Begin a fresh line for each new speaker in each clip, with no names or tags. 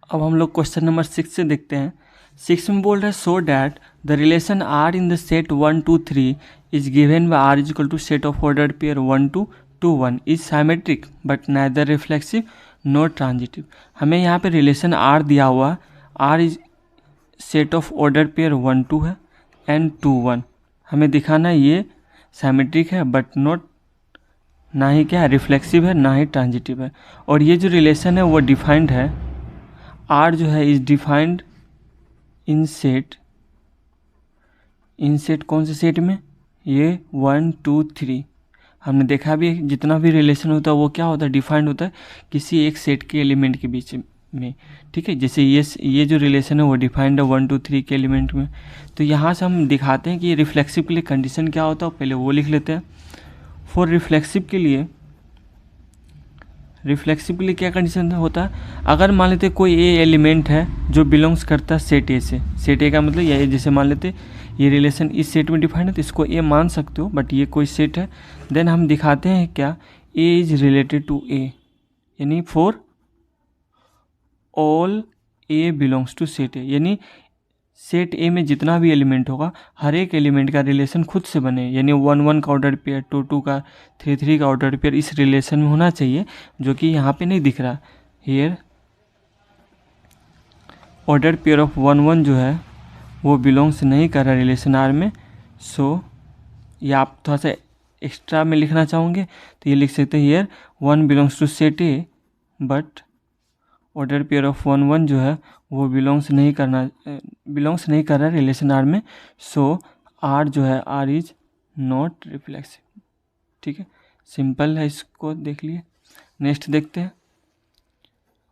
अब हम लोग क्वेश्चन नंबर 6 से देखते हैं। 6 में बोल रहा है so that the relation R in the set 1 2 3 is given by R is equal to set of order pair 1 2 2 1 is symmetric but neither reflexive not transitive. हमें यहाँ पे रिलेशन आर दिया हुआ, R is set of order pair 1 2 है and 2 1। हमें दिखाना है ये सिमेट्रिक है बट नॉट, ना ही क्या है रिफ्लेक्सिव है, ना ही ट्रांजिटिव है। और ये जो रिलेशन है वो डिफाइंड है, आर जो है इज डिफाइंड इन सेट कौन से सेट में, ये 1 2 3। हमने देखा भी जितना भी रिलेशन होता है वो क्या होता है, डिफाइंड होता है किसी एक सेट के एलिमेंट के बीच में। ठीक है, जैसे ये जो रिलेशन है वो डिफाइंड है 1 2 3 के एलिमेंट में। तो यहाँ से हम दिखाते हैं कि रिफ्लेक्सिव के लिए कंडीशन क्या होता है, पहले वो लिख लेते हैं। फॉर रिफ्लेक्सिव के लिए क्या कंडीशन होता है, अगर मान लेते कोई ए एलिमेंट है जो बिलोंग्स करता है सेट ए से। सेट ए का मतलब ये, जैसे मान लेते ये रिलेशन इस सेट में डिफाइंड है तो इसको ए मान सकते हो, बट ये कोई सेट है। देन हम दिखाते हैं क्या, A is related to A, यानी for all A belongs to set A, यानी सेट ए में जितना भी एलिमेंट होगा हर एक एलिमेंट का रिलेशन खुद से बने, यानी 1 1 का ऑर्डर पेयर, 2 2 का, 3 3 का ऑर्डर पेयर इस रिलेशन में होना चाहिए, जो कि यहाँ पे नहीं दिख रहा। हियर ऑर्डर पेयर ऑफ 1 1 जो है वो बिलोंग्स नहीं कर रहा रिलेशन आर में। सो ये आप थोड़ा सा एक्स्ट्रा में लिखना चाहोगे तो ये लिख सकते हैं, here 1 belongs to set A but order pair of 1 1 जो है वो बिलोंग्स नहीं कर रहा रिलेशन आर में। सो आर जो है, आर इज नॉट रिफ्लेक्सिव। ठीक है, सिंपल है, इसको देख लिए। नेक्स्ट देखते हैं,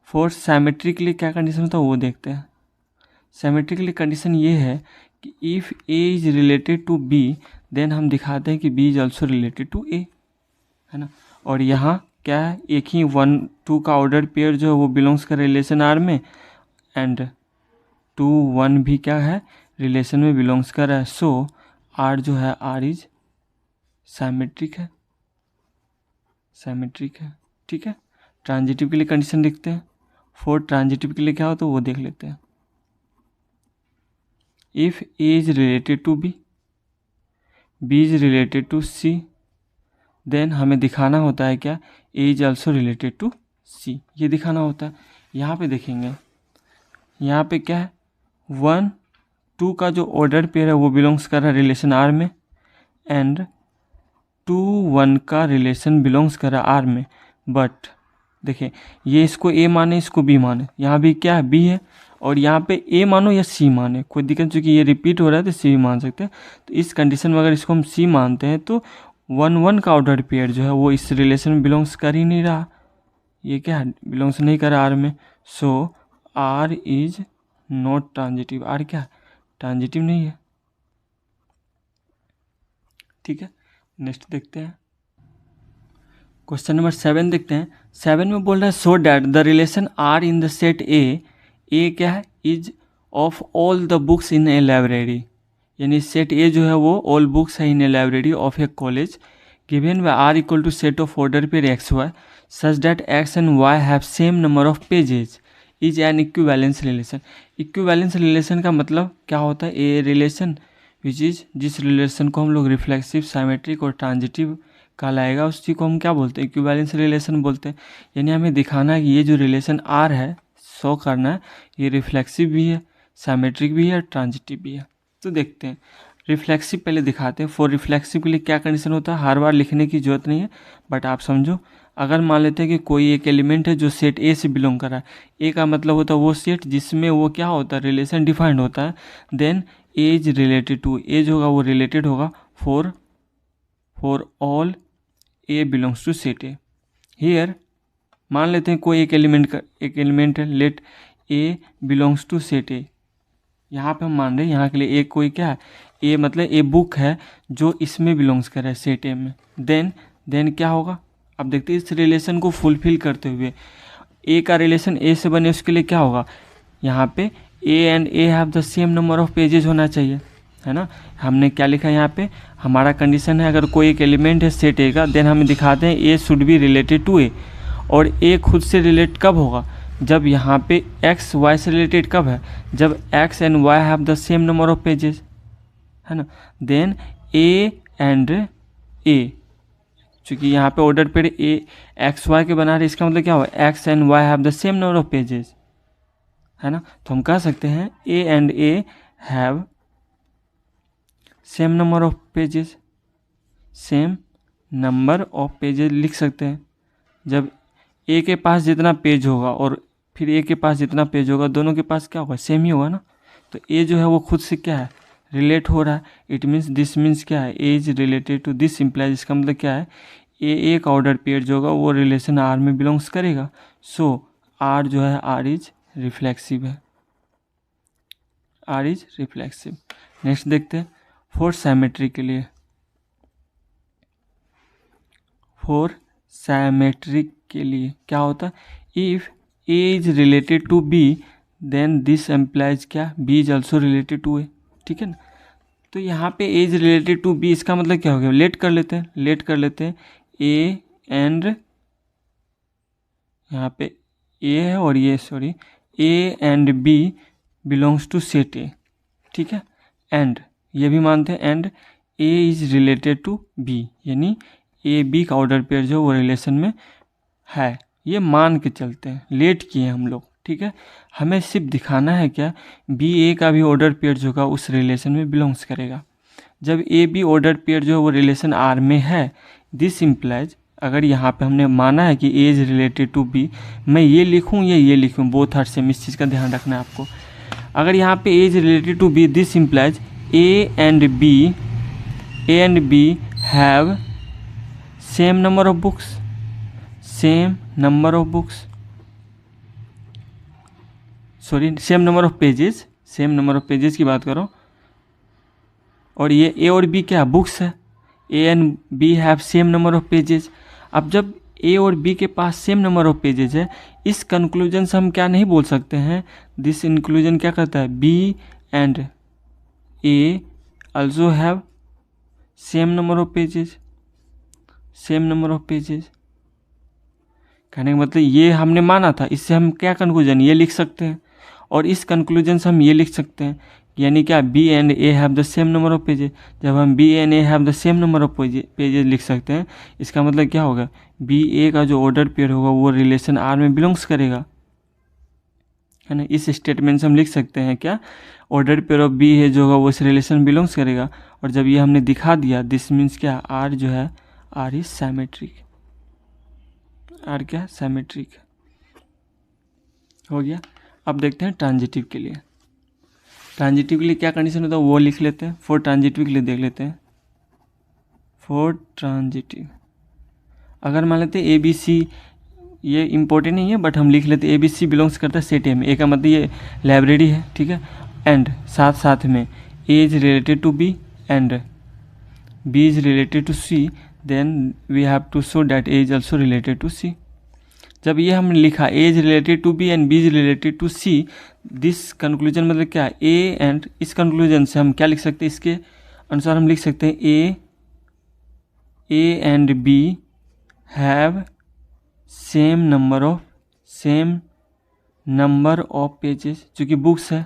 फॉर सिमेट्रिक के लिए क्या कंडीशन होता है वो देखते हैं। सिमेट्रिक के लिए कंडीशन ये है कि if A is related to B then हम दिखाते हैं कि B is also related to A, है ना। और यहाँ क्या है, एक ही 1 2 का ऑर्डर पेयर जो है वो बिलोंग्स कर रिलेशन आर में, एंड 2 1 भी क्या है रिलेशन में बिलोंग्स कर रहा है। सो आर जो है, आर इज सिमेट्रिक है। ठीक है, ट्रांजिटिव के लिए कंडीशन देखते हैं। फॉर ट्रांजिटिव के लिए क्या होता है वो देख लेते हैं। If A is related to B, B is related to C, then हमें दिखाना होता है क्या, A is also related to C, ये दिखाना होता है। यहाँ पे देखेंगे, यहाँ पे क्या है, 1 2 का जो ऑर्डर पेयर है वो बिलोंग्स कर रहा है रिलेशन आर में, एंड 2 1 का रिलेशन बिलोंग्स कर रहा है आर में। बट देखिए ये इसको ए माने, इसको बी माने, यहाँ भी क्या है बी है, और यहाँ पे ए मानो या सी माने कोई दिक्कत, चूँकि ये रिपीट हो रहा है तो सी भी मान सकते हैं। तो इस कंडीशन में अगर इसको हम सी मानते हैं तो 1 1 का ऑर्डर पेयर जो है वो इस रिलेशन में बिलोंग्स कर ही नहीं रहा, ये क्या है बिलोंग्स नहीं कर रहा आर में। So R is not transitive, R क्या ट्रांजिटिव नहीं है। ठीक है, नेक्स्ट देखते हैं, क्वेश्चन नंबर 7 देखते हैं। 7 में बोल रहा है so that the relation R in the set A क्या है, is of all the books in a library, यानी सेट ए जो है वो ऑल बुक्स है in a library of a college given by R equal to set of order pair x y such that x and y have same number of pages is an equivalence relation. Equivalence relation का मतलब क्या होता है, a relation which is, जिस relation को हम लोग reflexive, symmetric और ट्रांजिटिव कहलाएगा उस चीज़ को हम क्या बोलते हैं, इक्विवेलेंस रिलेशन बोलते हैं। यानी हमें दिखाना है कि ये जो रिलेशन आर है, शो करना है ये रिफ्लेक्सिव भी है, सिमेट्रिक भी है, ट्रांजिटिव भी है। तो देखते हैं, रिफ्लेक्सिव पहले दिखाते हैं। फॉर रिफ्लेक्सिव के लिए क्या कंडीशन होता है, हर बार लिखने की जरूरत नहीं है, बट आप समझो। अगर मान लेते हैं कि कोई एक एलिमेंट है जो सेट ए से बिलोंग कर रहा है, ए का मतलब होता है वो सेट जिसमें वो क्या होता है रिलेशन डिफाइंड होता है, then A is related to, A जो होगा वो रिलेटेड होगा for all A belongs to set A. Here मान लेते हैं कोई एक एलिमेंट है, let A belongs to set A. यहाँ पे हम मान रहे हैं यहाँ के लिए ए कोई क्या है, ए मतलब ए बुक है जो इसमें बिलोंग्स कर रहा है सेट ए में। देन क्या होगा, अब देखते हैं इस रिलेशन को फुलफिल करते हुए ए का रिलेशन ए से बने, उसके लिए क्या होगा, यहाँ पे A and A have the same number of pages होना चाहिए, है ना। हमने क्या लिखा है यहाँ पे, हमारा कंडीशन है अगर कोई एक एलिमेंट है सेट ए का, देन हमें दिखाते हैं ए should be related to A, और ए खुद से रिलेट कब होगा, जब यहाँ पे एक्स वाई से रिलेटेड कब है, जब x and y have the same number of pages, है ना। देन ए एंड ए, चूँकि यहाँ पे ऑर्डर पेड ए एक्स वाई के बना रहे, इसका मतलब क्या हुआ, x and y have the same number of pages, है ना। तो हम कह सकते हैं A and A have same number of pages, same number of pages लिख सकते हैं। जब ए के पास जितना पेज होगा और फिर ए के पास जितना पेज होगा, दोनों के पास क्या होगा, सेम ही होगा ना। तो ए जो है वो खुद से क्या है, रिलेट हो रहा है। इट मीन्स दिस मीन्स क्या है, A is related to this implies, इसका मतलब क्या है, ए का ऑर्डर पेयर जो होगा वो रिलेशन आर में बिलोंग्स करेगा। सो आर जो है, आर इज रिफ्लेक्सिव है, आर इज रिफ्लेक्सिव। नेक्स्ट देखते हैं फॉर साइमेट्री के लिए। फॉर साइमेट्रिक के लिए क्या होता है, if A is related to B then this implies क्या, B is also related to A, ठीक है ना। तो यहाँ पे A is related to B, इसका मतलब क्या हो गया, लेट कर लेते हैं, लेट कर लेते हैं ए एंड, यहाँ पे ए है और ये sorry, A and B belongs to set A, ठीक है। एंड ये भी मानते हैं and A is related to B, यानी ए बी का ऑर्डर पेयर जो वो रिलेशन में है, ये मान के चलते हैं, लेट किए हम लोग, ठीक है। हमें सिर्फ दिखाना है क्या, बी ए का भी ऑर्डर पेयर जो होगा उस रिलेशन में बिलोंग्स करेगा। जब ए बी ऑर्डर पेयर जो है वो रिलेशन आर में है, दिस इम्प्लाइज, अगर यहाँ पे हमने माना है कि A is related to B, मैं ये लिखूँ या ये लिखूँ, बोथ आर सेम, इस चीज़ का ध्यान रखना है आपको। अगर यहाँ पे A is related to B, this implies A and B have same number of books, same number of books, sorry same number of pages, same number of pages की बात करो। और ये ए और बी क्या बुक्स है, A and B have same number of pages. अब जब ए और बी के पास सेम नंबर ऑफ पेजेस है, इस कंक्लूजन से हम क्या नहीं बोल सकते हैं, दिस इंक्लूजन क्या करता है, B and A also have same number of pages, same number of pages. कहने का मतलब ये हमने माना था, इससे हम क्या कंक्लूजन ये लिख सकते हैं, और इस कंक्लूजन से हम ये लिख सकते हैं, यानी क्या, B and A have the same number of pages. जब हम B and A have the same number of pages लिख सकते हैं, इसका मतलब क्या होगा, बी ए का जो ऑर्डर पेयर होगा वो रिलेशन आर में बिलोंग्स करेगा, है ना। इस स्टेटमेंट से हम लिख सकते हैं क्या, ऑर्डर पेयर ऑफ बी है जो होगा वो इस रिलेशन बिलोंग्स करेगा। और जब ये हमने दिखा दिया, दिस मीन्स क्या, आर जो है, आर इज साइमेट्रिक, आर क्या है, साइमेट्रिक हो गया। अब देखते हैं ट्रांजिटिव के लिए। ट्रांजिटिव के लिए क्या कंडीशन होता है वो लिख लेते हैं। फॉर ट्रांजिटिव के लिए देख लेते हैं। फॉर ट्रांजिटिव अगर मान लेते हैं ए बी सी, ये इंपॉर्टेंट नहीं है बट हम लिख लेते हैं ए बी सी बिलोंग्स करता है सेट ए में। ए का मतलब ये लाइब्रेरी है, ठीक है। एंड साथ साथ में A is related to B and B is related to C, then we have to show that A is also related to C. जब ये हमने लिखा A is related to B and B is related to C, this conclusion मतलब क्या है, A and, इस conclusion से हम क्या लिख सकते हैं, इसके अनुसार हम लिख सकते हैं A and B have same number of pages, चूँकि बुक्स है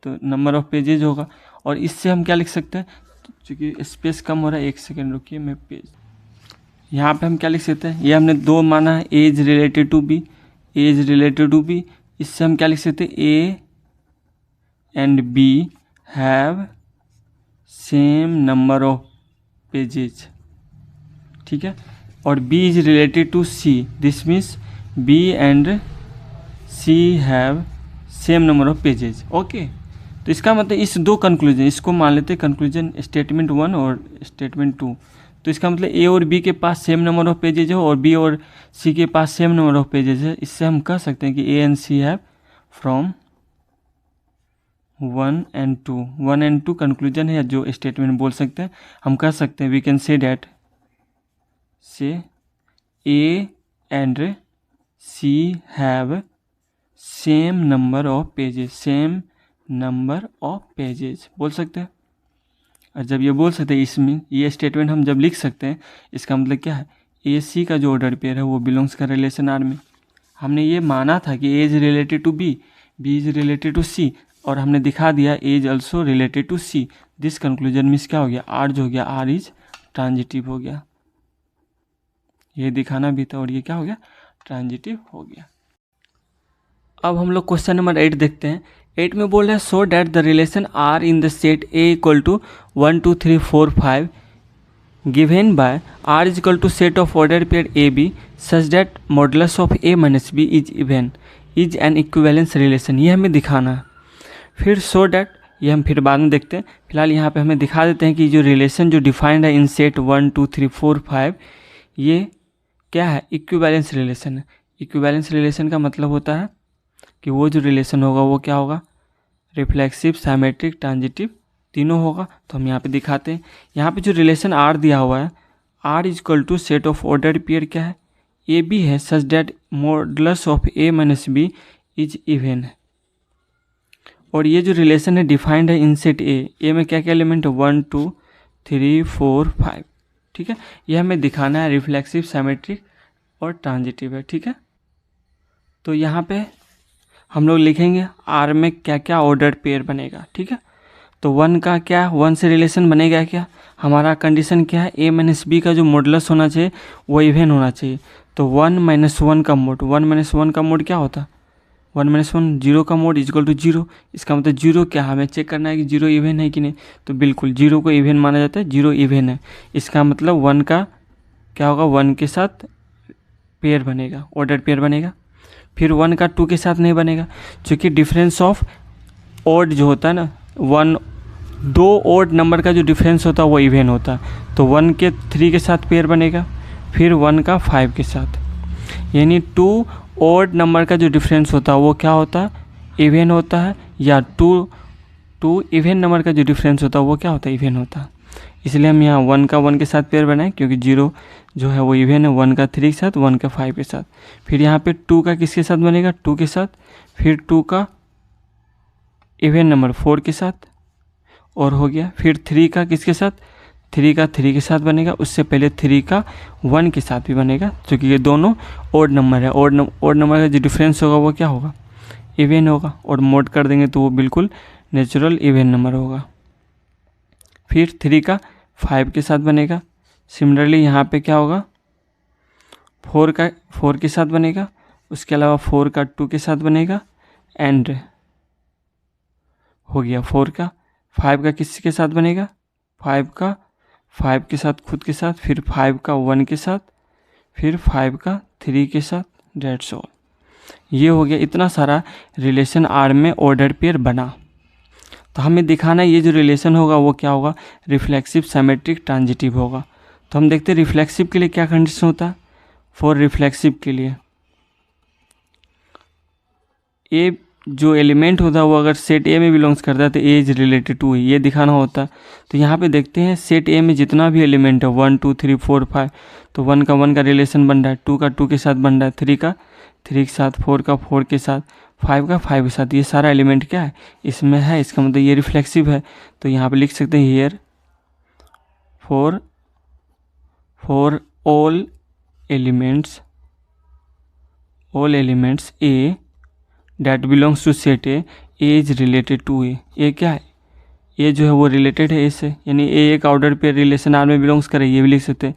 तो नंबर ऑफ पेजेज होगा। और इससे हम क्या लिख सकते हैं, चूँकि स्पेस कम हो रहा है, एक सेकेंड रुकिए, मैं पेज, यहाँ पे हम क्या लिख सकते हैं, ये हमने दो माना है, A is related to B, A is related to B, इससे हम क्या लिख सकते हैं, A and B have same number of pages, ठीक है। और B is related to C, this means B and C have same number of pages, okay. तो इसका मतलब इस दो कंक्लूजन, इसको मान लेते हैं कंक्लूजन स्टेटमेंट 1 और स्टेटमेंट 2। तो इसका मतलब ए और बी के पास सेम नंबर ऑफ पेजेज हो और बी और सी के पास सेम नंबर ऑफ पेजेज है। इससे हम कह सकते हैं कि A and C have from 1 and 2, 1 and 2 conclusion है, या जो स्टेटमेंट बोल सकते हैं, हम कह सकते हैं we can say that, say A and C have same number of pages, same number of pages बोल सकते हैं। और जब ये बोल सकते हैं, इसमें ये स्टेटमेंट हम जब लिख सकते हैं, इसका मतलब क्या है, ए सी का जो ऑर्डर पेयर है वो बिलोंग्स का रिलेशन आर में, हमने ये माना था कि A is related to B, B is related to C, और हमने दिखा दिया A is also related to C. This conclusion means क्या हो गया, आर जो हो गया आर इज ट्रांजिटिव हो गया। ये दिखाना भी था और ये क्या हो गया, ट्रांजिटिव हो गया। अब हम लोग क्वेश्चन नंबर 8 देखते हैं। 8 में बोल रहा है so that the relation R in the set A equal to 1 2 3 4 5 given by R is equal to set of order pair A B such that modulus of A minus B is even is an equivalence relation. ये हमें दिखाना है। फिर so that ये हम फिर बाद में देखते हैं। फिलहाल यहाँ पे हमें दिखा देते हैं कि जो रिलेशन जो डिफाइंड है इन सेट 1 2 3 4 5 ये क्या है, इक्विवेलेंस रिलेशन है। इक्विवेलेंस रिलेशन का मतलब होता है कि वो जो रिलेशन होगा वो क्या होगा, रिफ्लेक्सिव, सिमेट्रिक, ट्रांजिटिव तीनों होगा। तो हम यहाँ पे दिखाते हैं। यहाँ पे जो रिलेशन आर दिया हुआ है, R is equal to set of ordered pair क्या है, ए बी है, such that modulus of A minus B is even है। और ये जो रिलेशन है डिफाइंड है इन सेट ए में क्या क्या एलिमेंट है, 1 2 3 4 5। ठीक है, ये हमें दिखाना है रिफ्लेक्सिव, सिमेट्रिक और ट्रांजिटिव है। ठीक है, तो यहाँ पे हम लोग लिखेंगे आर में क्या क्या ऑर्डर्ड पेयर बनेगा। ठीक है, तो 1 का क्या, 1 से रिलेशन बनेगा क्या, हमारा कंडीशन क्या है, ए माइनस बी का जो मॉडुलस होना चाहिए वो इवन होना चाहिए। तो 1 - 1 का मोड, 1 - 1 का मोड क्या होता है, 1 - 1 0 का मोड इज इक्वल टू 0। इसका मतलब 0 क्या, हमें चेक करना है कि 0 इवन है कि नहीं। तो बिल्कुल 0 को इवन माना जाता है, 0 इवन है। इसका मतलब 1 का क्या होगा, 1 के साथ पेयर बनेगा, ऑर्डर पेयर बनेगा। फिर 1 का 2 के साथ नहीं बनेगा, क्योंकि डिफरेंस ऑफ ऑड जो होता है ना, 1 2 ऑड नंबर का जो डिफरेंस होता है वो इवन होता है। तो 1 के 3 के साथ पेयर बनेगा, फिर 1 का 5 के साथ, यानी 2 ऑड नंबर का जो डिफरेंस होता है वो क्या होता है, इवन होता है। या 2 इवन नंबर का जो डिफरेंस होता है वो क्या होता है, इवन होता है। इसलिए हम यहाँ 1 का 1 के साथ पेयर बनाएं, क्योंकि 0 जो है वो इवन है, 1 का 3 के साथ, 1 का 5 के साथ। फिर यहाँ पे 2 का किसके साथ बनेगा, 2 के साथ, फिर 2 का इवन नंबर 4 के साथ और हो गया। फिर 3 का किसके साथ, 3 का 3 के साथ बनेगा। उससे पहले 3 का 1 के साथ भी बनेगा, क्योंकि ये दोनों ऑड नंबर है। ऑड नंबर का जो डिफरेंस होगा वो क्या होगा, इवन होगा। और मोड कर देंगे तो वो बिल्कुल नेचुरल इवन नंबर होगा। फिर 3 का 5 के साथ बनेगा। सिमिलरली यहाँ पे क्या होगा, 4 का 4 के साथ बनेगा। उसके अलावा 4 का 2 के साथ बनेगा। एंड हो गया 4 का 5 का किसके साथ बनेगा, 5 का 5 के साथ खुद के साथ, फिर 5 का 1 के साथ, फिर 5 का 3 के साथ। That's all. ये हो गया, इतना सारा रिलेशन आर में ऑर्डर पेयर बना। तो हमें दिखाना है ये जो रिलेशन होगा वो क्या होगा, रिफ्लेक्सिव, सिमेट्रिक, ट्रांजिटिव होगा। तो हम देखते हैं रिफ्लेक्सिव के लिए क्या कंडीशन होता है। फॉर रिफ्लेक्सिव के लिए ए जो एलिमेंट होता है वो अगर सेट ए में बिलोंग्स करता है तो ए इज रिलेटेड टू, ये दिखाना होता है। तो यहाँ पे देखते हैं सेट ए में जितना भी एलिमेंट है 1 2 3 4 5, तो 1 का 1 का रिलेशन बन रहा है, 2 का 2 के साथ बन रहा है, 3 का 3 के साथ, 4 का 4 के साथ, 5 का 5 के साथ। ये सारा एलिमेंट क्या है, इसमें है। इसका मतलब ये रिफ्लेक्सिव है। तो यहाँ पे लिख सकते हैं here for all elements A that belongs to set A is related to A. ये क्या है, ए जो है वो रिलेटेड है ए से, यानी ए एक ऑर्डर पेयर रिलेशन आर में बिलोंग्स करे, ये भी लिख सकते हैं।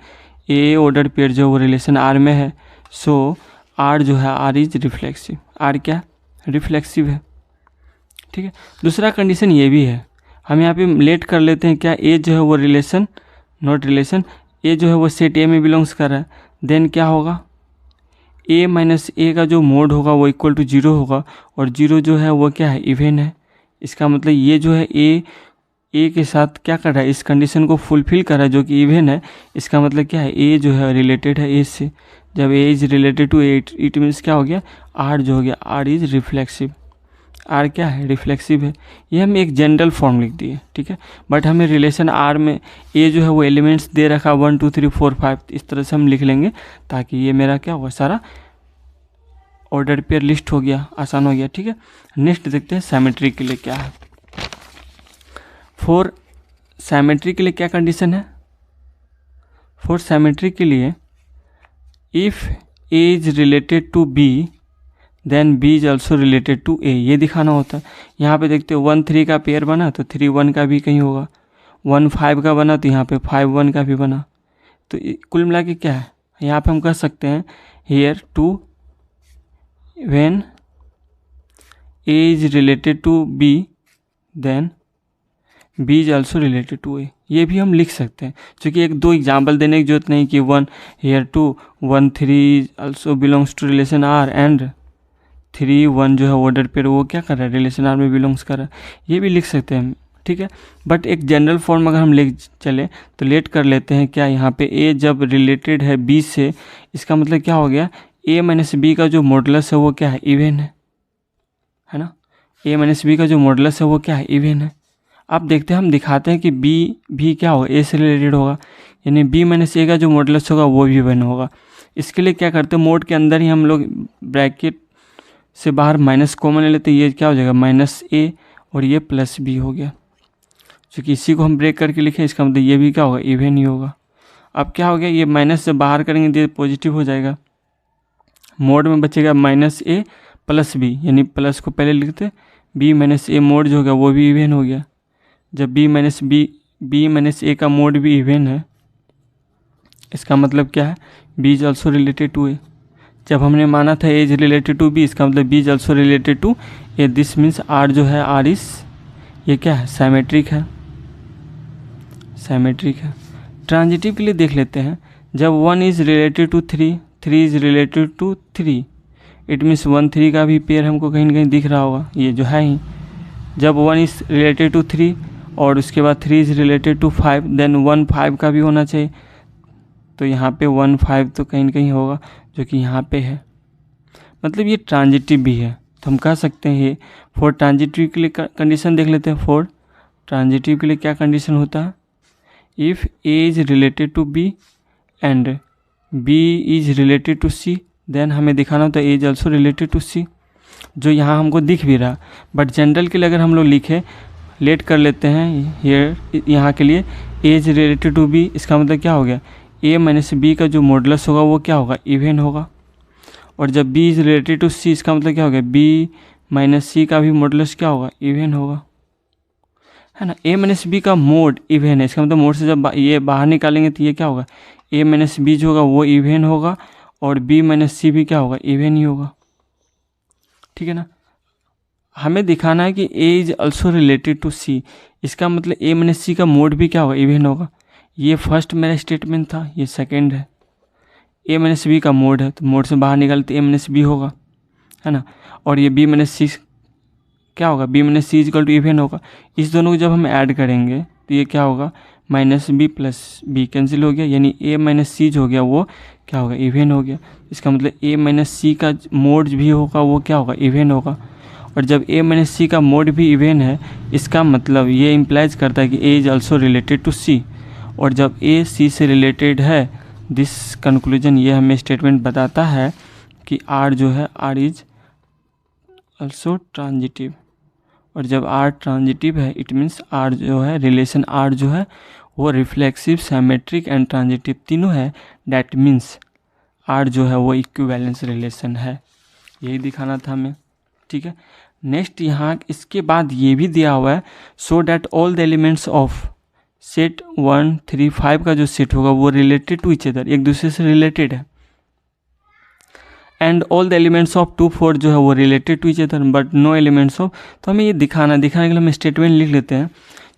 ए ऑर्डर पेयर जो है वो रिलेशन आर में है। सो आर जो है आर इज रिफ्लेक्सिव, आर क्या रिफ्लेक्सिव है। ठीक है, दूसरा कंडीशन ये भी है, हम यहाँ पे लेट कर लेते हैं क्या, ए जो है वो रिलेशन नॉट रिलेशन, ए जो है वो सेट ए में बिलोंग्स कर रहा है। देन क्या होगा, ए माइनस ए का जो मोड होगा वो इक्वल टू 0 होगा, और 0 जो है वो क्या है, इवन है। इसका मतलब ये जो है ए के साथ क्या कर रहा है, इस कंडीशन को फुलफिल कर रहा है जो कि इवन है। इसका मतलब क्या है, ए जो है रिलेटेड है ए से। जब A is related to A, it means क्या हो गया, आर जो हो गया आर इज रिफ्लेक्सिव। आर क्या है, रिफ्लेक्सिव है। ये हम एक जनरल फॉर्म लिख दिए। ठीक है, बट हमें रिलेशन आर में ए जो है वो एलिमेंट्स दे रखा 1 2 3 4 5, इस तरह से हम लिख लेंगे ताकि ये मेरा क्या होगा, सारा ऑर्डर पेयर लिस्ट हो गया, आसान हो गया। ठीक है, नेक्स्ट देखते हैं सिमेट्री के लिए क्या है। फॉर सिमेट्री के लिए क्या कंडीशन है, फॉर सिमेट्री के लिए if A is related to B then B is also related to A, ये दिखाना होता है। यहाँ पे देखते हो 1 3 का पेयर बना तो 3 1 का भी कहीं होगा, 1 5 का बना तो यहाँ पे 5 1 का भी बना। तो कुल मिला के क्या है, यहाँ पे हम कह सकते हैं here too when A is related to B then B is also related to A, ये भी हम लिख सकते हैं। क्योंकि एक दो एग्जाम्पल देने की जरूरत नहीं कि 1 here to 1 3 also belongs to relation R and 3 1 जो है ऑर्डर पेयर वो क्या कर रहा है, रिलेशन आर में बिलोंग्स कर रहा है, ये भी लिख सकते हैं, ठीक है। बट एक जनरल फॉर्म अगर हम ले चले तो लेट कर लेते हैं क्या, यहाँ पे ए जब रिलेटेड है बी से, इसका मतलब क्या हो गया, ए माइनस बी का जो मॉडुलस है वो क्या है, इवन है ना। ए माइनस बी का जो मॉडुलस है वो क्या है, इवन है। अब देखते हैं, हम दिखाते हैं कि बी भी क्या होगा, ए से रिलेटेड होगा, यानी बी माइनस ए का जो मॉडुलस होगा वो भी इवन होगा। इसके लिए क्या करते हैं, मोड के अंदर ही हम लोग ब्रैकेट से बाहर माइनस कॉमन ले लेते हैं, ये क्या हो जाएगा माइनस ए और ये प्लस बी हो गया। क्योंकि इसी को हम ब्रेक करके लिखें, इसका मतलब ये भी क्या होगा, इवन ही होगा। अब क्या हो गया, ये माइनस से बाहर करेंगे तो ये पॉजिटिव हो जाएगा, मोड में बचेगा माइनस ए प्लस बी, यानी प्लस को पहले लिखते, बी माइनस ए मोड जो होगा वो भी इवन हो गया। जब बी माइनस ए का मोड भी इवन है, इसका मतलब क्या है, B is also related to A. जब हमने माना था A is related to B, इसका मतलब B is also related to A. This means R जो है, आर इज ये क्या है, साइमेट्रिक है, साइमेट्रिक है। ट्रांजिटिव के लिए देख लेते हैं, जब 1 is related to 3 3 is related to 3, it means 1 3 का भी पेयर हमको कहीं ना कहीं दिख रहा होगा, ये जो है ही। जब 1 इज रिलेटेड टू 3 और उसके बाद 3 इज रिलेटेड टू 5, देन 1 5 का भी होना चाहिए, तो यहाँ पे 1 5 तो कहीं ना कहीं होगा जो कि यहाँ पे है, मतलब ये ट्रांजिटिव भी है। तो हम कह सकते हैं ये फॉर ट्रांजिटिव के लिए कंडीशन देख लेते हैं। फॉर ट्रांजिटिव के लिए क्या कंडीशन होता है, if A is related to B and B is related to C, then हमें दिखाना होता है A is also related to C, जो यहाँ हमको दिख भी रहा। बट जनरल के लिए अगर हम लोग लिखे, लेट कर लेते हैं हियर, यहाँ के लिए ए इज रिलेटेड टू बी, इसका मतलब क्या हो गया, ए माइनस बी का जो मॉडुलस होगा वो क्या होगा, इवन होगा। और जब बी इज रिलेटेड टू सी, इसका मतलब क्या हो गया, बी माइनस सी का भी मॉडुलस क्या होगा, इवन होगा, है ना। ए माइनस बी का मोड इवन है, इसका मतलब मोड से जब ये बाहर निकालेंगे तो ये क्या होगा, ए माइनस बी जो होगा वो इवन होगा और बी माइनस सी भी क्या होगा, इवन ही होगा, ठीक है ना। हमें दिखाना है कि A is also related to सी, इसका मतलब ए माइनस सी का मोड भी क्या होगा, इवन होगा। ये फर्स्ट मेरा स्टेटमेंट था, ये सेकंड है। ए माइनस बी का मोड है तो मोड से बाहर निकालते ए माइनस बी होगा, है ना। और ये बी माइनस सी क्या होगा, B minus C is equal to even होगा। इस दोनों को जब हम ऐड करेंगे तो ये क्या होगा, minus B plus B cancel हो गया, यानी ए माइनस सी जो हो गया वो क्या होगा, इवन हो गया। इसका मतलब ए माइनस सी का मोड भी होगा वो क्या होगा, इवन होगा। और जब ए माइनस सी का मोड भी इवन है, इसका मतलब ये इम्प्लाइज करता है कि A is also related to C. और जब ए सी से रिलेटेड है, दिस कंक्लूजन, ये हमें स्टेटमेंट बताता है कि आर जो है, आर इज ऑल्सो ट्रांजिटिव। और जब आर ट्रांजिटिव है, इट मीन्स आर जो है, रिलेशन आर जो है वो रिफ्लेक्सिव, सिमेट्रिक एंड ट्रांजिटिव तीनों है। डैट मीन्स आर जो है वो इक्विवेलेंस रिलेशन है, यही दिखाना था हमें, ठीक है। नेक्स्ट यहाँ इसके बाद ये भी दिया हुआ है, so that all the elements of set 1 3 5 का जो सेट होगा वो रिलेटेड टू ईच अदर, एक दूसरे से रिलेटेड है। And all the elements of 2 4 जो है वो related to each other but no elements of, तो हमें ये दिखाने के लिए हम स्टेटमेंट लिख लेते हैं।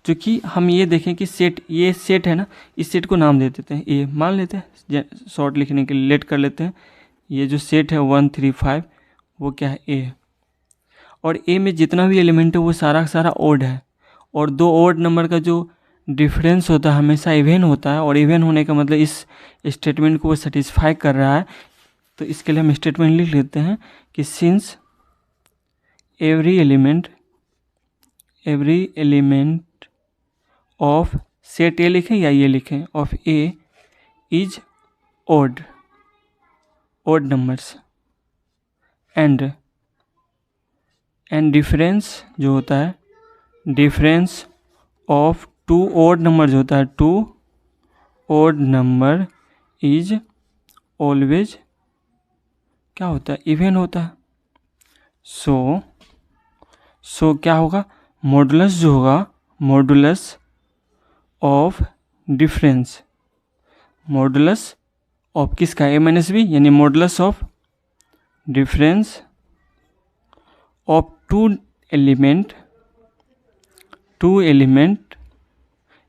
क्योंकि हम ये देखें कि सेट, ये सेट है ना, इस सेट को नाम दे देते हैं ए, मान लेते हैं शॉर्ट लिखने के लिए, लेट कर लेते हैं। ये जो सेट है 1 3 5 वो क्या है, ए। और ए में जितना भी एलिमेंट है वो सारा का सारा ओड है, और दो ओड नंबर का जो डिफरेंस होता है हमेशा इवन होता है, और इवन होने का मतलब इस स्टेटमेंट को वो सेटिस्फाई कर रहा है। तो इसके लिए हम स्टेटमेंट लिख लेते हैं कि since every element of set A लिखें या ये लिखें, of A is odd numbers and difference जो होता है, डिफरेंस ऑफ 2 ओड नंबर जो होता है, 2 ओड नंबर इज ऑलवेज क्या होता है, इवन होता है। सो क्या होगा, मॉडुलस जो होगा, modulus of difference, modulus of किसका, a माइनस बी, यानी modulus of difference of two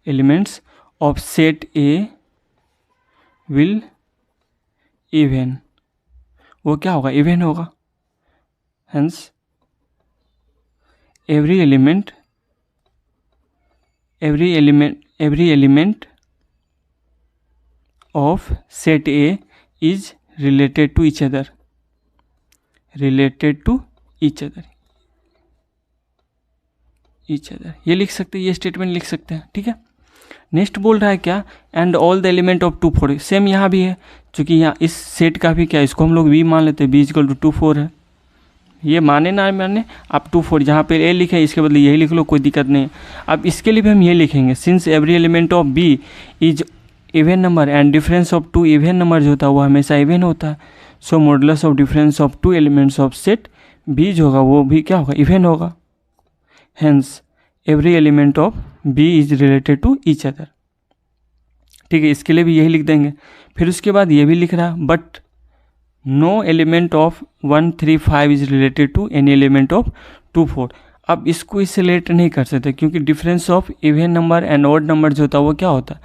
elements of set A will even, वो क्या होगा, इवन होगा। Hence every element of set A is related to each other, ये लिख सकते हैं, ये स्टेटमेंट लिख सकते हैं, ठीक है। नेक्स्ट बोल रहा है क्या, and all the element of 2 4, same यहाँ भी है, क्योंकि यहाँ इस सेट का भी क्या, इसको हम लोग V मान लेते हैं, B = 2 4 है, ये माने ना माने आप 2 4 जहाँ पे ए लिखे इसके बदले यही लिख लो, कोई दिक्कत नहीं। अब इसके लिए भी हम ये लिखेंगे, since every element of B is even number and difference of 2 even number जो होता है वो हमेशा इवन होता है, so modulus of difference of 2 elements of set B जो होगा वो भी क्या होगा, इवन होगा। Hence every element of B is related to each other, ठीक है, इसके लिए भी यही लिख देंगे। फिर उसके बाद ये भी लिख रहा है, but no element of 1 3 5 is related to any element of 2 4। अब इसको इससे रिलेट नहीं कर सकते, क्योंकि difference of even number and odd number जो होता है वो क्या होता है,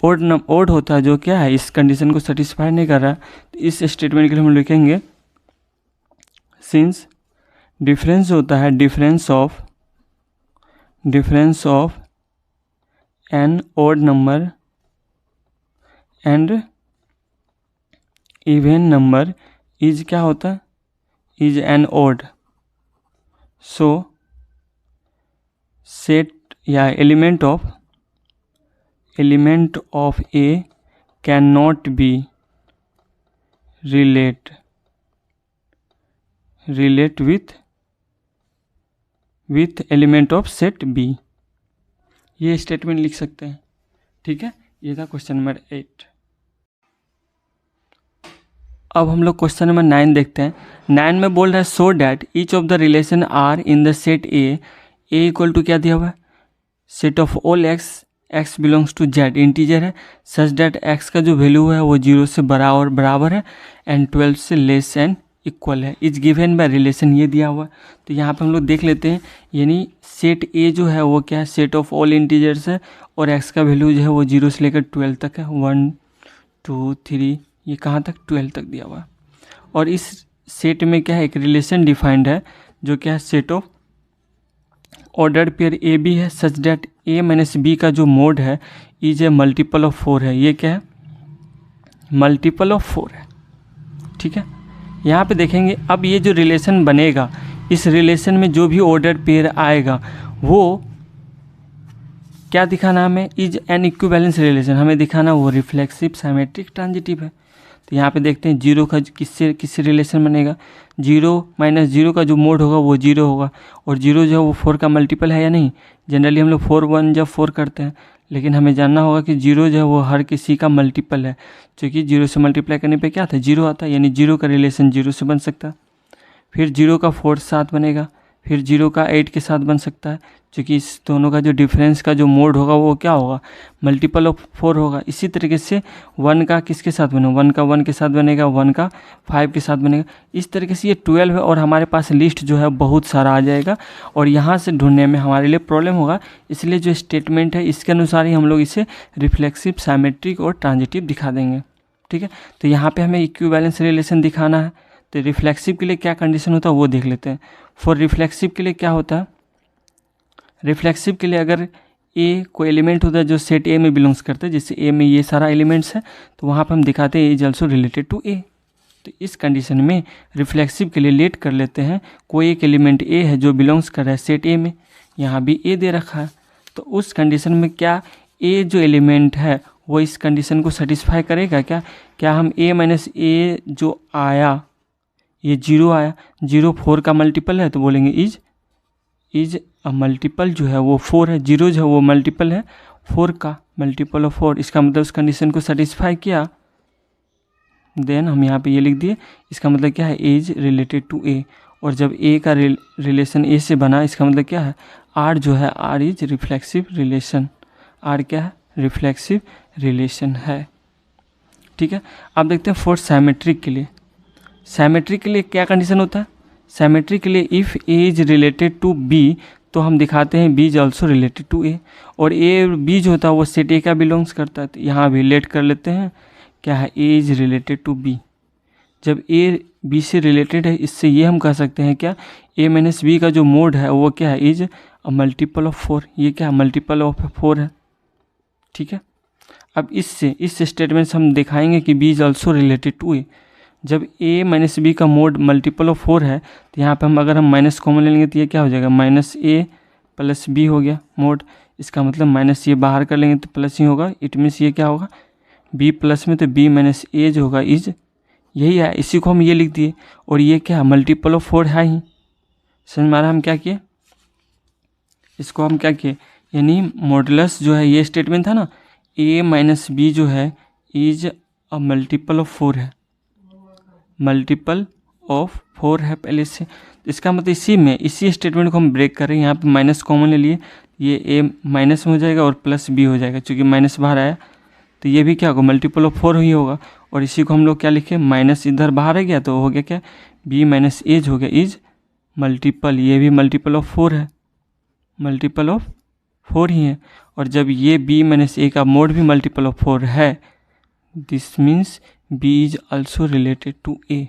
ऑड होता है, जो क्या है इस कंडीशन को सेटिस्फाई नहीं कर रहा है। तो इस स्टेटमेंट के लिए हम लिखेंगे, सिंस डिफरेंस होता है difference of an odd number and even number is क्या होता है, is an odd, so set या element of A can not be relate with element of set B, ये स्टेटमेंट लिख सकते हैं, ठीक है। ये था क्वेश्चन नंबर 8। अब हम लोग क्वेश्चन नंबर 9 देखते हैं। 9 में बोल रहा है, so that each of the relation R in the set A equal to क्या दिया हुआ है, set of all X belongs to Z, integer है, सच डैट एक्स का जो वैल्यू है वो 0 से बड़ा और बराबर है एंड 12 से लेस एंड इक्वल है, इज गिवन बाय रिलेशन, ये दिया हुआ है। तो यहाँ पे हम लोग देख लेते हैं, यानी सेट ए जो है वो क्या है, सेट ऑफ ऑल इंटीजर्स है और एक्स का वैल्यू जो है वो 0 से लेकर 12 तक है, 1 2 3, ये कहाँ तक, 12 तक दिया हुआ है। और इस सेट में क्या है, एक रिलेशन डिफाइंड है जो क्या है, set of ordered pair A B है, such that A minus B का जो मोड है इज ए मल्टीपल ऑफ 4 है, ये क्या है, मल्टीपल ऑफ 4 है, ठीक है। यहाँ पे देखेंगे, अब ये जो रिलेशन बनेगा, इस रिलेशन में जो भी ऑर्डर्ड पेयर आएगा वो क्या दिखाना हमें, इज एन इक्विवेलेंस रिलेशन, हमें दिखाना वो रिफ्लेक्सिव सिमेट्रिक ट्रांजिटिव है। तो यहाँ पे देखते हैं 0 का किससे रिलेशन बनेगा, 0 माइनस 0 का जो मोड होगा वो 0 होगा, और 0 जो है वो 4 का मल्टीपल है या नहीं, जनरली हम लोग 4 1 जब 4 करते हैं, लेकिन हमें जानना होगा कि 0 जो है वो हर किसी का मल्टीपल है, क्योंकि 0 से मल्टीप्लाई करने पे क्या आता है, 0 आता है, यानी 0 का रिलेशन 0 से बन सकता है। फिर 0 का 4 साथ बनेगा, फिर 0 का 8 के साथ बन सकता है, क्योंकि इस दोनों का जो डिफरेंस का जो मोड होगा वो क्या होगा, मल्टीपल ऑफ 4 होगा। इसी तरीके से 1 का किसके साथ बनेगा, 1 का 1 के साथ बनेगा, 1 का 5 के साथ बनेगा। इस तरीके से ये 12 है और हमारे पास लिस्ट जो है बहुत सारा आ जाएगा और यहाँ से ढूंढने में हमारे लिए प्रॉब्लम होगा। इसलिए जो स्टेटमेंट है इसके अनुसार ही हम लोग इसे रिफ्लेक्सिव सिमेट्रिक और ट्रांजिटिव दिखा देंगे, ठीक है। तो यहाँ पर हमें इक्विवेलेंस रिलेशन दिखाना है, तो रिफ्लेक्सिव के लिए क्या कंडीशन होता है वो देख लेते हैं। फॉर रिफ्लेक्सिव के लिए क्या होता है, रिफ्लेक्सिव के लिए अगर ए कोई एलिमेंट होता है जो सेट ए में बिलोंग्स करता है, जैसे ए में ये सारा एलिमेंट्स है, तो वहाँ पर हम दिखाते हैं इज ऑल्सो रिलेटेड टू ए। तो इस कंडीशन में रिफ्लेक्सिव के लिए लेट कर लेते हैं, कोई एक एलिमेंट ए है जो बिलोंग्स कर रहा है सेट ए में, यहाँ भी ए दे रखा है, तो उस कंडीशन में क्या ए जो एलिमेंट है वो इस कंडीशन को सेटिस्फाई करेगा क्या हम ए माइनस ए जो आया ये 0 आया, 0 4 का मल्टीपल है, तो बोलेंगे इज अ मल्टीपल जो है वो 4 है, 0 जो है वो मल्टीपल है 4 का, मल्टीपल ऑफ 4, इसका मतलब उस कंडीशन को सेटिस्फाई किया, देन हम यहाँ पे ये लिख दिए, इसका मतलब क्या है, इज रिलेटेड टू ए। और जब ए का रिलेशन ए से बना, इसका मतलब क्या है, आर जो है R is reflexive relation, R क्या है, रिफ्लेक्सिव रिलेशन है। ठीक है, अब देखते हैं फॉर साइमेट्रिक के लिए। साइमेट्रिक के लिए क्या कंडीशन होता है, साइमेट्रिक के लिए if A is related to B, तो हम दिखाते हैं B is also related to A, और ए बी जो होता है वो सेट ए का बिलोंग्स करता है, तो यहाँ भी रिलेट कर लेते हैं, क्या है, A is related to B. जब ए बी से रिलेटेड है, इससे ये हम कह सकते हैं क्या, ए माइनस बी का जो मोड है वो क्या है, इज अ मल्टीपल ऑफ 4, ये क्या है, मल्टीपल ऑफ 4 है। ठीक है, अब इससे इस स्टेटमेंट से हम दिखाएंगे कि B is also related to A. जब ए माइनस बी का मोड मल्टीपल ऑफ 4 है, तो यहाँ पे हम अगर हम माइनस कॉमन ले लेंगे तो ये क्या हो जाएगा, माइनस ए प्लस बी हो गया मोड। इसका मतलब माइनस ये बाहर कर लेंगे तो प्लस ही होगा, इट मीन्स ये क्या होगा, बी प्लस में तो बी माइनस ए जो होगा इज, यही है, इसी को हम ये लिख दिए, और ये क्या है, मल्टीपल ऑफ 4 है ही। समझ में आ रहा है हम क्या किए, इसको हम क्या किए, यानी मॉडुलस जो है, ये स्टेटमेंट था ना, ए माइनस बी जो है इज अ मल्टीपल ऑफ 4 है, मल्टीपल ऑफ 4 है पहले से। इसका मतलब इसी स्टेटमेंट को हम ब्रेक कर रहे हैं, यहाँ पे माइनस कॉमन ले लिए, ये ए माइनस में हो जाएगा और प्लस बी हो जाएगा, क्योंकि माइनस बाहर आया तो ये भी क्या होगा, मल्टीपल ऑफ 4 ही होगा। और इसी को हम लोग क्या लिखे, माइनस इधर बाहर आ गया तो हो गया क्या, बी माइनस एज हो गया इज मल्टीपल, ये भी मल्टीपल ऑफ 4 है, मल्टीपल ऑफ 4 ही है। और जब ये b माइनस ए का मोड भी मल्टीपल ऑफ 4 है, this means b is also related to a।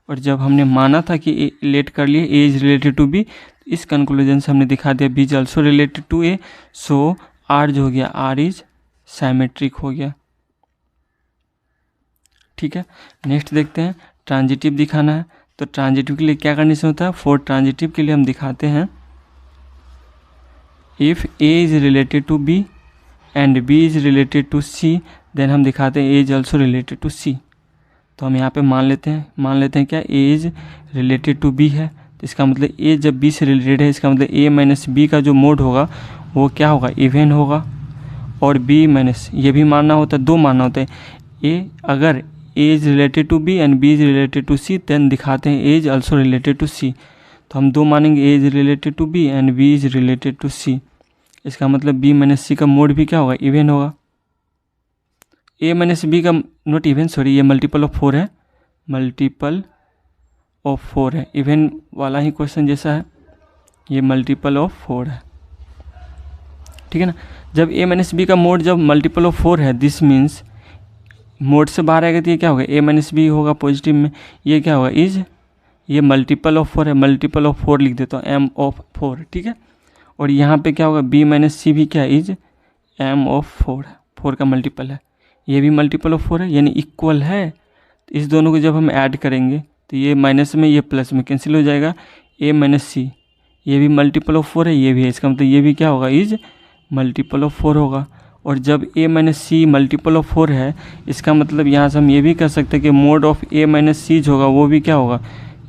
और जब हमने माना था कि ए रिलेट कर लिए, a is related to b, इस कंक्लूजन से हमने दिखा दिया b is also related to a, so r जो हो गया r इज साइमेट्रिक हो गया। ठीक है, नेक्स्ट देखते हैं, ट्रांजिटिव दिखाना है, तो ट्रांजिटिव के लिए क्या कंडीशन होता है, फॉर ट्रांजिटिव के लिए हम दिखाते हैं, if a is related to b and b is related to c, then हम दिखाते हैं a is also related to c। तो हम यहाँ पे मान लेते हैं क्या, a is related to b है, तो इसका मतलब a जब b से रिलेटेड है, इसका मतलब a माइनस b का जो मोड होगा वो क्या होगा, इवन होगा। और b माइनस, ये भी मानना होता है, दो मानना होता है, a अगर a is related to b and b is related to c, then दिखाते हैं a is also related to c। तो हम दो मानेंगे, a is related to b and b is related to c। इसका मतलब b माइनस c का mod भी क्या होगा, इवन होगा। a माइनस b का नॉट इवन, सॉरी, ये मल्टीपल ऑफ 4 है, मल्टीपल ऑफ 4 है, इवन वाला ही क्वेश्चन जैसा है, ये मल्टीपल ऑफ 4 है। ठीक है ना, जब a माइनस b का मोड जब मल्टीपल ऑफ 4 है, दिस मीन्स मोड से बाहर आएगा तो ये क्या होगा, a माइनस बी होगा पॉजिटिव में, ये क्या होगा, इज, ये मल्टीपल ऑफ 4 है, मल्टीपल ऑफ 4 लिख देता हूँ, m ऑफ 4। ठीक है, और यहाँ पे क्या होगा, b माइनस सी भी क्या है, इज m ऑफ 4 है, 4 का मल्टीपल है, ये भी मल्टीपल ऑफ 4 है, यानी इक्वल है। तो इस दोनों को जब हम ऐड करेंगे तो ये माइनस में ये प्लस में कैंसिल हो जाएगा, a माइनस सी, ये भी मल्टीपल ऑफ 4 है, ये भी है, इसका मतलब ये भी क्या होगा, इज मल्टीपल ऑफ 4 होगा। और जब a minus C multiple of 4 है, इसका मतलब यहाँ से हम ये भी कर सकते हैं कि मोड ऑफ a माइनस सी जो होगा वो भी क्या होगा,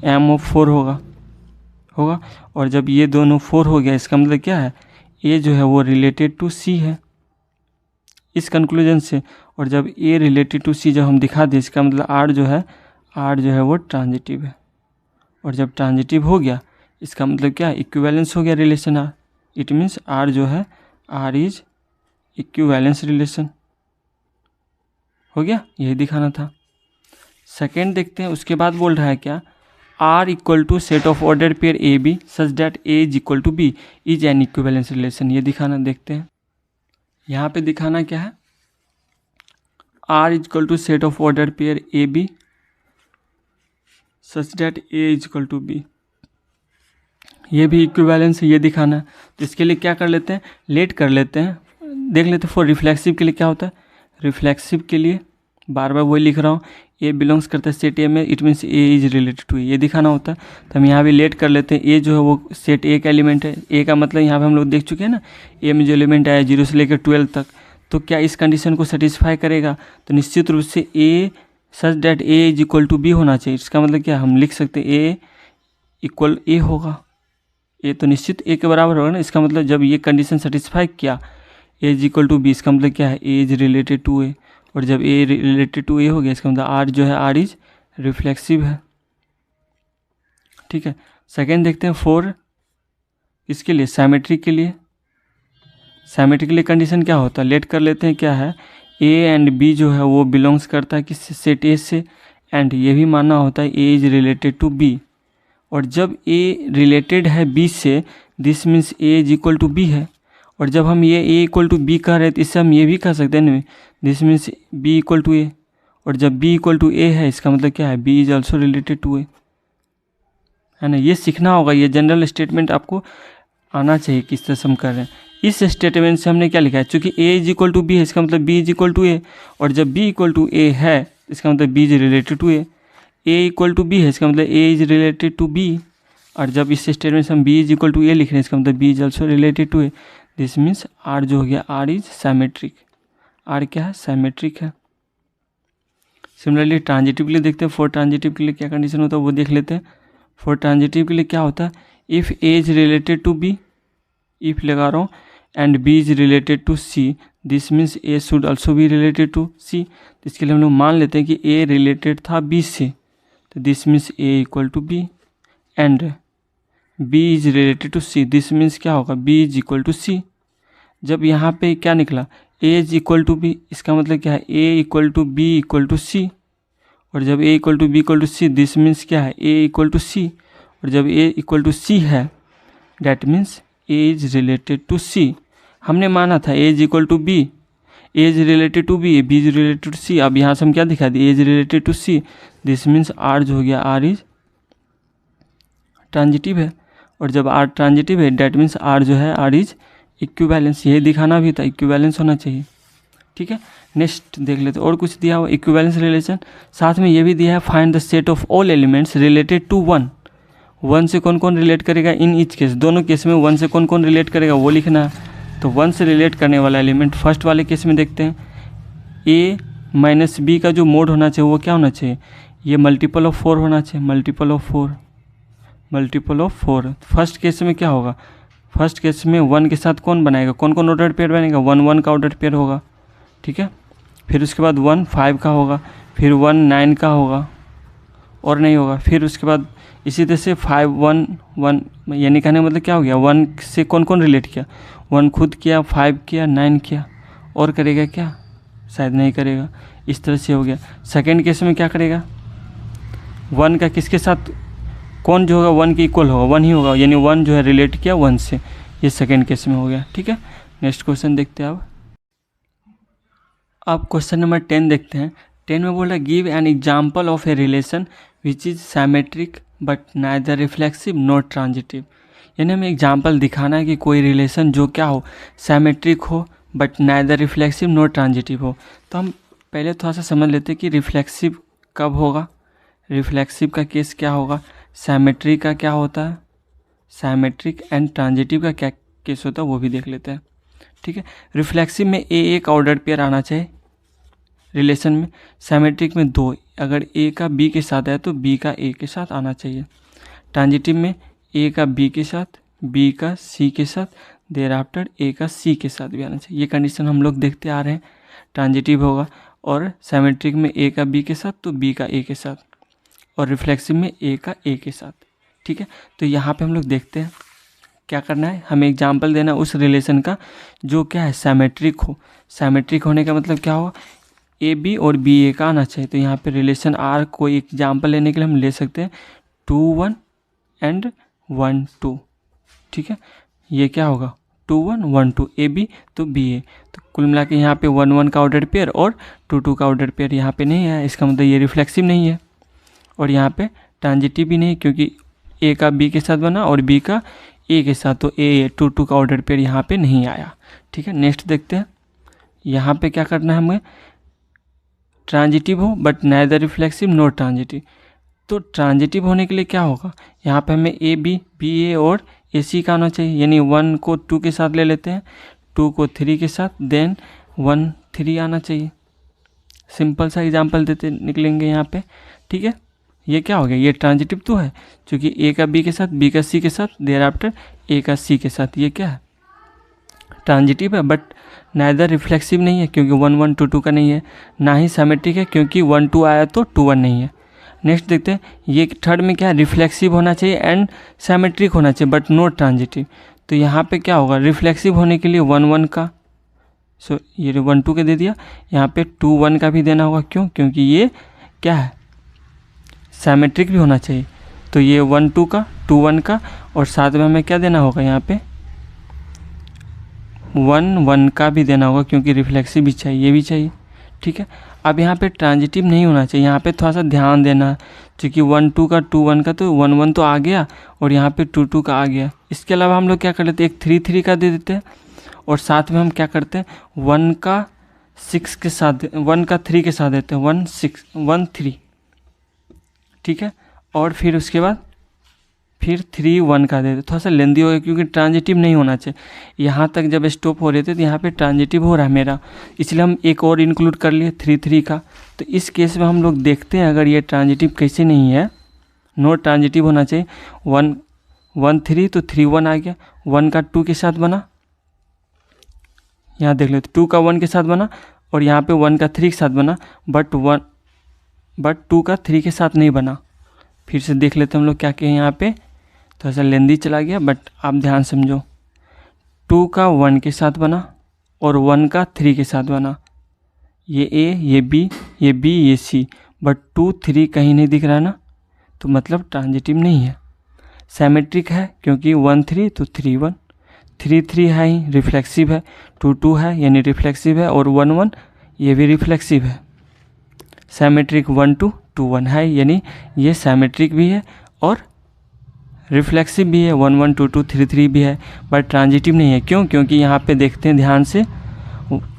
m ऑफ 4 होगा। और जब ये दोनों 4 हो गया, इसका मतलब क्या है, a जो है वो रिलेटेड टू c है इस कंक्लूजन से। और जब a रिलेटेड टू c जब हम दिखा दें, इसका मतलब r जो है वो ट्रांजिटिव है। और जब ट्रांजिटिव हो गया, इसका मतलब क्या, इक्विवेलेंस हो गया relation r, it means r जो है r इज इक्विवेलेंस रिलेशन हो गया, यही दिखाना था। सेकेंड देखते हैं, उसके बाद बोल रहा है क्या, R equal to set of order pair A B such that A is equal to B is an equivalence relation, ये दिखाना। देखते हैं यहाँ पे दिखाना क्या है, R equal to set of order pair A B such that A is equal to B, ये भी इक्विवेलेंस है, ये दिखाना है। तो इसके लिए क्या कर लेते हैं, लेट कर लेते हैं, देख लेते हैं। फॉर रिफ्लेक्सिव के लिए क्या होता है, रिफ्लेक्सिव के लिए बार बार वही लिख रहा हूँ, ए बिलोंग्स करता है सेट ए में, it means A is related to, ये दिखाना होता है। तो हम यहाँ भी लेट कर लेते हैं, ए जो है वो सेट ए का एलिमेंट है। ए का मतलब यहाँ पे हम लोग देख चुके हैं ना, ए में जो एलिमेंट आया 0 से लेकर 12 तक, तो क्या इस कंडीशन को सेटिस्फाई करेगा, तो निश्चित रूप से A such that A is equal to B होना चाहिए। इसका मतलब क्या, हम लिख सकते हैं ए इक्वल ए होगा, ए तो निश्चित ए के बराबर होगा ना। इसका मतलब जब ये कंडीशन सेटिस्फाई किया, ए इज इक्वल टू बी, इसका मतलब क्या है, A is related to A. और जब ए रिलेटेड टू ए हो गया, इसका मतलब आर जो है आर इज रिफ्लेक्सिव है। ठीक है। सेकेंड देखते हैं 4 इसके लिए सिमेट्रिक के लिए। सिमेट्रिक के लिए कंडीशन क्या होता है, लेट कर लेते हैं क्या है, ए एंड बी जो है वो बिलोंग्स करता है किस सेट ए से, एंड ये भी मानना होता है A is related to B. और जब ए रिलेटेड है बी से, this means A is equal to B है। और जब हम ये ए इक्वल टू बी कह रहे हैं तो इससे हम ये भी कह सकते हैं ना, this means B equal to A. और जब बी इक्वल टू ए है इसका मतलब क्या है, B is also related to A, है ना। ये सीखना होगा, ये जनरल स्टेटमेंट आपको आना चाहिए किस तरह से हम कर रहे हैं। इस स्टेटमेंट से हमने क्या लिखा है, चूंकि A is equal to B है इसका मतलब B is equal to A. और जब बी इक्वल टू ए है इसका मतलब B is related to A. A equal to B है इसका मतलब A is related to B. और जब इस स्टेटमेंट से हम B is equal to A लिख रहे हैं इसका मतलब B is also related to A. This means R जो हो गया, आर इज सिमेट्रिक। आर क्या है, सिमेट्रिक है। सिमिलरली ट्रांजिटिव के लिए देखते हैं, फॉर ट्रांजिटिव के लिए क्या कंडीशन होता है वो देख लेते हैं। फॉर ट्रांजिटिव के लिए क्या होता है, if A is related to B, if लगा रहा हूँ, and B is related to C, this means A should also be related to C. इसके लिए हम लोग मान लेते हैं कि ए रिलेटेड था बी से, तो this means A equal to B, and B is related to C, this means क्या होगा, B is equal to C. जब यहाँ पे क्या निकला, A is equal to B, इसका मतलब क्या है, A equal to B equal to C. और जब A equal to B equal to C, this means क्या है, ए इक्वल टू सी। और जब ए इक्वल टू सी है that means A is related to C. हमने माना था A is equal to B, A is related to B, B is related to C. अब यहाँ से हम क्या दिखा दिए, A is related to C, this means R जो हो गया, आर इज ट्रांजिटिव है। और जब आर ट्रांजिटिव है डैट मीन्स आर जो है, आर इज इक्विवेलेंस। ये दिखाना भी था, इक्विवेलेंस होना चाहिए, ठीक है। नेक्स्ट देख लेते, और कुछ दिया हुआ इक्विवेलेंस रिलेशन, साथ में ये भी दिया है, find the set of all elements related to one. One से कौन कौन रिलेट करेगा इन ईच केस, दोनों केस में वन से कौन कौन रिलेट करेगा वो लिखना है। तो वन से रिलेट करने वाला एलिमेंट फर्स्ट वाले केस में देखते हैं, ए माइनस बी का जो मोड होना चाहिए वो क्या होना चाहिए, ये मल्टीपल ऑफ 4 होना चाहिए, multiple of 4, multiple of 4। First case में क्या होगा, फर्स्ट केस में 1 के साथ कौन बनाएगा, कौन कौन ऑर्डर पेयर बनेगा, 1 1 का ऑर्डर पेयर होगा, ठीक है। फिर उसके बाद 1 5 का होगा, फिर 1 9 का होगा, और नहीं होगा। फिर उसके बाद इसी तरह से 5 1 1, यानी कहने का मतलब क्या हो गया, 1 से कौन कौन रिलेट किया, 1 खुद किया, 5 किया, 9 किया, और करेगा क्या, शायद नहीं करेगा। इस तरह से हो गया। सेकेंड केस में क्या करेगा, 1 का किसके साथ कौन जो होगा 1 के इक्वल होगा, 1 ही होगा, यानी 1 जो है रिलेट किया 1 से, ये सेकेंड केस में हो गया, ठीक है। नेक्स्ट क्वेश्चन देखते हैं अब क्वेश्चन नंबर 10 देखते हैं। 10 में बोल रहा है, give an example of a relation which is symmetric but neither reflexive not transitive. यानी हमें एग्जाम्पल दिखाना है कि कोई रिलेशन जो क्या हो, सिमेट्रिक हो but neither reflexive not transitive हो। तो हम पहले थोड़ा सा समझ लेते हैं कि रिफ्लेक्सिव कब होगा, रिफ्लेक्सिव का केस क्या होगा, सिमेट्रिक का क्या होता है, सिमेट्रिक एंड ट्रांजिटिव का क्या केस होता है वो भी देख लेते हैं, ठीक है। रिफ्लेक्सिव में ए एक ऑर्डर पेयर आना चाहिए रिलेशन में, सिमेट्रिक में 2, अगर ए का बी के साथ है तो बी का ए के साथ आना चाहिए। ट्रांजिटिव में ए का बी के साथ, बी का सी के साथ, देयर आफ्टर ए का सी के साथ भी आना चाहिए। ये कंडीशन हम लोग देखते आ रहे हैं, ट्रांजिटिव होगा। और सिमेट्रिक में ए का बी के साथ तो बी का ए के साथ, और रिफ्लेक्सिव में ए का ए के साथ, ठीक है। तो यहाँ पे हम लोग देखते हैं क्या करना है, हमें एग्जाम्पल देना उस रिलेशन का जो क्या है, सिमेट्रिक हो। सिमेट्रिक होने का मतलब क्या होगा, ए बी और बी ए का आना चाहिए। तो यहाँ पे रिलेशन आर को एग्जाम्पल लेने के लिए हम ले सकते हैं 2 1 एंड 1 2, ठीक है। ये क्या होगा 2 1 1 2, ए बी तो बी ए। तो कुल मिला के यहाँ पे 1 1 का ऑर्डर पेयर और 2 2 का ऑर्डर पेयर यहाँ पे नहीं है, इसका मतलब ये रिफ्लेक्सिव नहीं है। और यहाँ पे ट्रांजिटिव भी नहीं, क्योंकि ए का बी के साथ बना और बी का ए के साथ, तो ए 2 2 का ऑर्डर पेयर यहाँ पे नहीं आया, ठीक है। नेक्स्ट देखते हैं, यहाँ पे क्या करना है हमें, ट्रांजिटिव हो but neither reflexive not transitive. तो ट्रांजिटिव होने के लिए क्या होगा, यहाँ पे हमें ए बी, बी ए और ए सी का आना चाहिए। यानी 1 को 2 के साथ ले लेते हैं, 2 को 3 के साथ, देन 1 3 आना चाहिए। सिंपल सा एग्जांपल देते निकलेंगे यहाँ पे, ठीक है। ये क्या हो गया, ये ट्रांजिटिव तो है, क्योंकि ए का बी के साथ, बी का सी के साथ, देयर आफ्टर ए का सी के साथ, ये क्या है ट्रांजिटिव है। बट नाइदर रिफ्लेक्सिव नहीं है, क्योंकि 1 1 2 2 का नहीं है, ना ही सिमेट्रिक है, क्योंकि 1 2 आया तो 2 1 नहीं है। नेक्स्ट देखते हैं, ये थर्ड में क्या है, रिफ्लेक्सिव होना चाहिए एंड सिमेट्रिक होना चाहिए बट नॉट ट्रांजिटिव। तो यहाँ पे क्या होगा, रिफ्लेक्सिव होने के लिए 1 1 का, सो ये 1 2 के दे दिया, यहाँ पे 2 1 का भी देना होगा। क्यों? क्योंकि ये क्या है, सिमेट्रिक भी होना चाहिए। तो ये 1 2 का, 2 1 का, और साथ में हमें क्या देना होगा, यहाँ पे 1 1 का भी देना होगा, क्योंकि रिफ्लेक्सिव भी चाहिए, ये भी चाहिए। ठीक है, अब यहाँ पे ट्रांजिटिव नहीं होना चाहिए, यहाँ पे थोड़ा सा ध्यान देना, क्योंकि 1 2 का, 2 1 का, तो 1 1 तो आ गया और यहाँ पे 2 2 का आ गया। इसके अलावा हम लोग क्या कर लेते हैं, एक 3 3 का दे देते हैं, और साथ में हम क्या करते हैं, 1 का 6 के साथ, 1 का 3 के साथ देते हैं, 1 6 1 3। ठीक है, और फिर उसके बाद फिर 3 1 का दे देते, थोड़ा सा लेंदी हो गया क्योंकि ट्रांजिटिव नहीं होना चाहिए। यहाँ तक जब स्टॉप हो रहे थे तो यहाँ पे ट्रांजिटिव हो रहा है मेरा, इसलिए हम एक और इंक्लूड कर लिए 3 3 का। तो इस केस में हम लोग देखते हैं अगर ये ट्रांजिटिव कैसे नहीं है, नो ट्रांजिटिव होना चाहिए। 1 1 3 तो 3 1 आ गया, 1 का 2 के साथ बना, यहाँ देख लेते 2 का 1 के साथ बना, और यहाँ पे 1 का 3 के साथ बना, बट 2 का 3 के साथ नहीं बना। फिर से देख लेते हम लोग क्या किए, यहाँ पे थोड़ा सा लेंदी चला गया, बट आप ध्यान समझो, 2 का 1 के साथ बना और 1 का 3 के साथ बना, ये ए, ये बी, ये बी, ये सी, बट 2 3 कहीं नहीं दिख रहा है ना, तो मतलब ट्रांजिटिव नहीं है। सिमेट्रिक है क्योंकि 1 3 तो 3 1, 3 3 है ही, रिफ्लेक्सिव है, 2 2 है यानी रिफ्लेक्सिव है, और 1 1 ये भी रिफ्लेक्सिव है। सिमेट्रिक 1 2 2 1 है, यानी ये सिमेट्रिक भी है और रिफ्लेक्सिव भी है, 1 1 2 2 3 3 भी है, बट ट्रांजिटिव नहीं है। क्यों? क्योंकि यहाँ पे देखते हैं ध्यान से,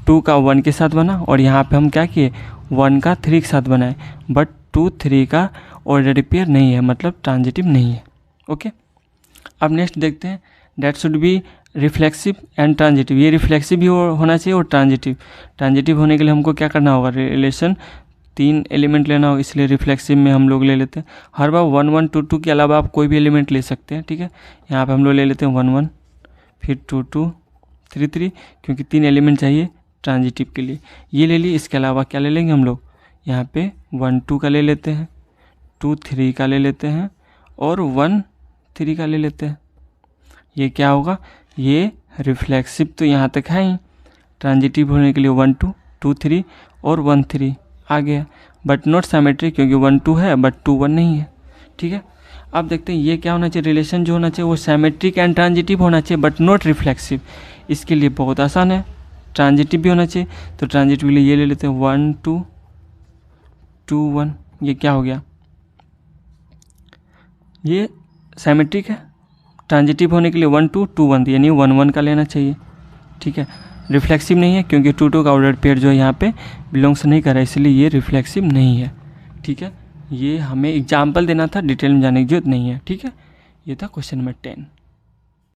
2 का 1 के साथ बना, और यहाँ पे हम क्या किए, 1 का 3 के साथ बनाए, बट 2 3 का ऑर्डर पेयर नहीं है, मतलब ट्रांजिटिव नहीं है। ओके, अब नेक्स्ट देखते हैं, that should be reflexive and transitive. ये रिफ्लेक्सिव भी होना चाहिए और ट्रांजिटिव होने के लिए हमको क्या करना होगा, रिलेशन 3 एलिमेंट लेना होगा, इसलिए रिफ्लेक्सिव में हम लोग ले लेते हैं। हर बार 1 1 2 2 के अलावा आप कोई भी एलिमेंट ले सकते हैं। ठीक है, यहाँ पे हम लोग ले लेते हैं 1 1, फिर 2 2 3 3, क्योंकि 3 एलिमेंट चाहिए ट्रांजिटिव के लिए, ये ले ली। इसके अलावा क्या ले लेंगे हम लोग, यहाँ पे 1 2 का ले लेते हैं, 2 3 का ले लेते हैं, और 1 3 का ले लेते हैं। ये क्या होगा, ये रिफ्लेक्सिव तो यहाँ तक है ही, ट्रांजिटिव होने के लिए 1 2 2 3 और 1 3 आ गया, बट नॉट सिमेट्रिक क्योंकि 1 2 है बट 2 1 नहीं है। ठीक है, अब देखते हैं ये क्या होना चाहिए, रिलेशन जो होना चाहिए वो सिमेट्रिक एंड ट्रांजिटिव होना चाहिए बट नॉट रिफ्लेक्सिव। इसके लिए बहुत आसान है, ट्रांजिटिव भी होना चाहिए, तो ट्रांजिटिव के लिए ये ले लेते हैं 1 2 2 1। ये क्या हो गया, ये सिमेट्रिक है, ट्रांजिटिव होने के लिए 1 2 2 1 यानी 1 1 का लेना चाहिए। ठीक है, रिफ्लेक्सिव नहीं है क्योंकि 2 2 का ऑर्डर पेयर जो है यहाँ पे बिलोंग्स नहीं कर रहा है, इसलिए ये रिफ्लेक्सिव नहीं है। ठीक है, ये हमें एग्जाम्पल देना था, डिटेल में जाने की जरूरत नहीं है। ठीक है, ये था क्वेश्चन नंबर 10।